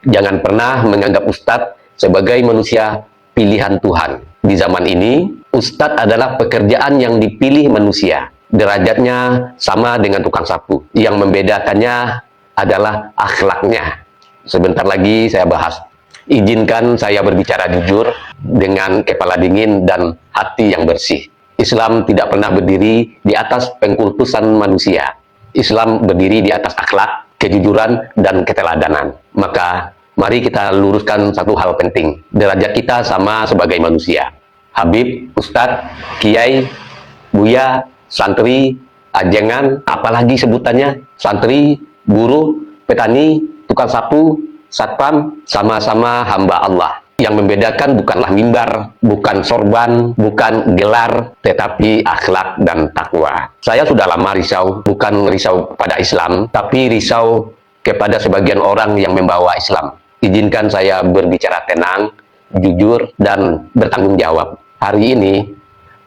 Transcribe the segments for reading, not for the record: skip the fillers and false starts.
Jangan pernah menganggap ustadz sebagai manusia pilihan Tuhan. Di zaman ini, ustadz adalah pekerjaan yang dipilih manusia. Derajatnya sama dengan tukang sapu. Yang membedakannya adalah akhlaknya. Sebentar lagi saya bahas. Izinkan saya berbicara jujur dengan kepala dingin dan hati yang bersih. Islam tidak pernah berdiri di atas pengkultusan manusia. Islam berdiri di atas akhlak, kejujuran, dan keteladanan. Maka, mari kita luruskan satu hal penting. Derajat kita sama sebagai manusia. Habib, Ustadz, Kiai, Buya, santri, ajengan, apalagi sebutannya, santri, guru, petani, tukang sapu, satpam, sama-sama hamba Allah. Yang membedakan bukanlah mimbar, bukan sorban, bukan gelar, tetapi akhlak dan takwa. Saya sudah lama risau, bukan risau pada Islam, tapi risau kepada sebagian orang yang membawa Islam. Izinkan saya berbicara tenang, jujur, dan bertanggung jawab. Hari ini,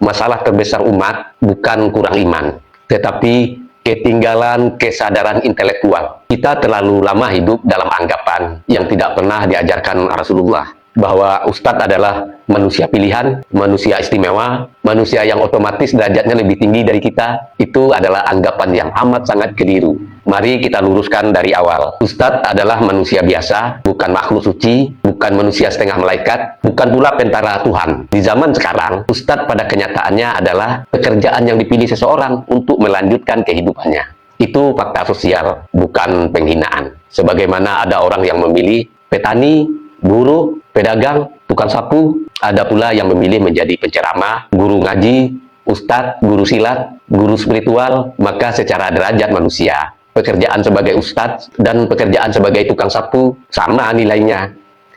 masalah terbesar umat bukan kurang iman, tetapi ketinggalan kesadaran intelektual. Kita terlalu lama hidup dalam anggapan yang tidak pernah diajarkan Rasulullah, bahwa ustadz adalah manusia pilihan, manusia istimewa, manusia yang otomatis derajatnya lebih tinggi dari kita. Itu adalah anggapan yang amat sangat keliru. Mari kita luruskan dari awal. Ustadz adalah manusia biasa, bukan makhluk suci, bukan manusia setengah malaikat, bukan pula pentara Tuhan. Di zaman sekarang, ustadz pada kenyataannya adalah pekerjaan yang dipilih seseorang untuk melanjutkan kehidupannya. Itu fakta sosial, bukan penghinaan. Sebagaimana ada orang yang memilih petani, buruh, pedagang, tukang sapu, ada pula yang memilih menjadi penceramah, guru ngaji, ustadz, guru silat, guru spiritual. Maka secara derajat manusia, pekerjaan sebagai ustadz dan pekerjaan sebagai tukang sapu sama nilainya,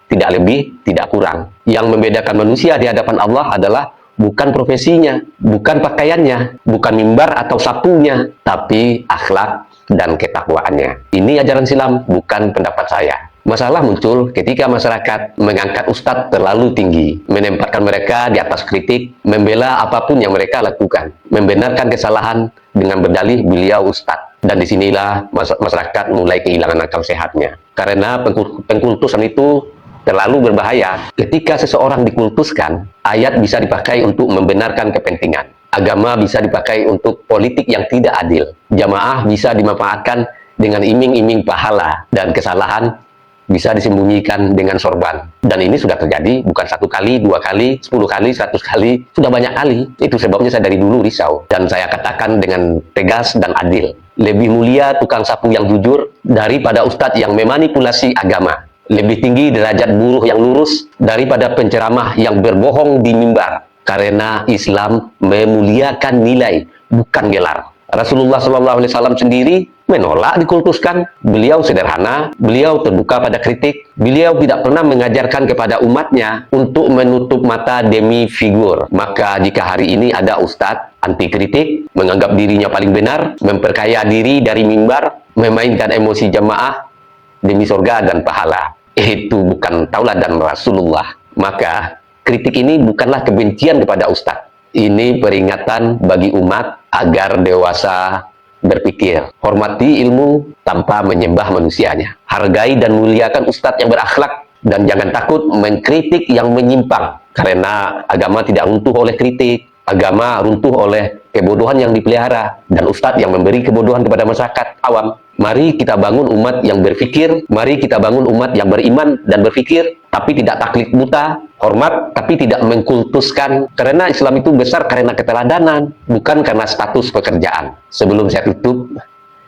tidak lebih, tidak kurang. Yang membedakan manusia di hadapan Allah adalah bukan profesinya, bukan pakaiannya, bukan mimbar atau sapunya, tapi akhlak dan ketakwaannya. Ini ajaran Islam, bukan pendapat saya. Masalah muncul ketika masyarakat mengangkat ustadz terlalu tinggi, menempatkan mereka di atas kritik, membela apapun yang mereka lakukan, membenarkan kesalahan dengan berdalih beliau ustadz. Dan disinilah masyarakat mulai kehilangan akal sehatnya. Karena pengkultusan itu terlalu berbahaya. Ketika seseorang dikultuskan, ayat bisa dipakai untuk membenarkan kepentingan. Agama bisa dipakai untuk politik yang tidak adil. Jamaah bisa dimanfaatkan dengan iming-iming pahala, dan kesalahan bisa disembunyikan dengan sorban. Dan ini sudah terjadi bukan 1 kali, 2 kali, 10 kali, 100 kali, sudah banyak kali. Itu sebabnya saya dari dulu risau. Dan saya katakan dengan tegas dan adil, lebih mulia tukang sapu yang jujur daripada ustadz yang memanipulasi agama. Lebih tinggi derajat buruh yang lurus daripada penceramah yang berbohong di mimbar. Karena Islam memuliakan nilai, bukan gelar. Rasulullah SAW sendiri menolak dikultuskan. Beliau sederhana, beliau terbuka pada kritik, beliau tidak pernah mengajarkan kepada umatnya untuk menutup mata demi figur. Maka jika hari ini ada ustadz anti kritik, menganggap dirinya paling benar, memperkaya diri dari mimbar, memainkan emosi jamaah demi surga dan pahala, itu bukan tauladan Rasulullah. Maka kritik ini bukanlah kebencian kepada ustadz. Ini peringatan bagi umat agar dewasa berpikir. Hormati ilmu tanpa menyembah manusianya. Hargai dan muliakan ustadz yang berakhlak. Dan jangan takut mengkritik yang menyimpang. Karena agama tidak runtuh oleh kritik. Agama runtuh oleh kebodohan yang dipelihara. Dan ustadz yang memberi kebodohan kepada masyarakat awam. Mari kita bangun umat yang berpikir. Mari kita bangun umat yang beriman dan berpikir. Tapi tidak taklid buta. Hormat, tapi tidak mengkultuskan. Karena Islam itu besar karena keteladanan, bukan karena status pekerjaan. Sebelum saya tutup,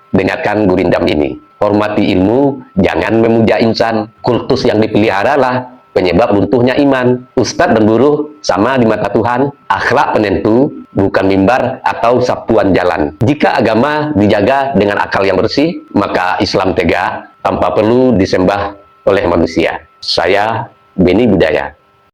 dengarkan gurindam ini. Hormati ilmu, jangan memuja insan. Kultus yang dipeliharalah penyebab runtuhnya iman. Ustadz dan buruh sama di mata Tuhan. Akhlak penentu, bukan mimbar atau sapuan jalan. Jika agama dijaga dengan akal yang bersih, maka Islam tegak tanpa perlu disembah oleh manusia. Saya Beni Budaya.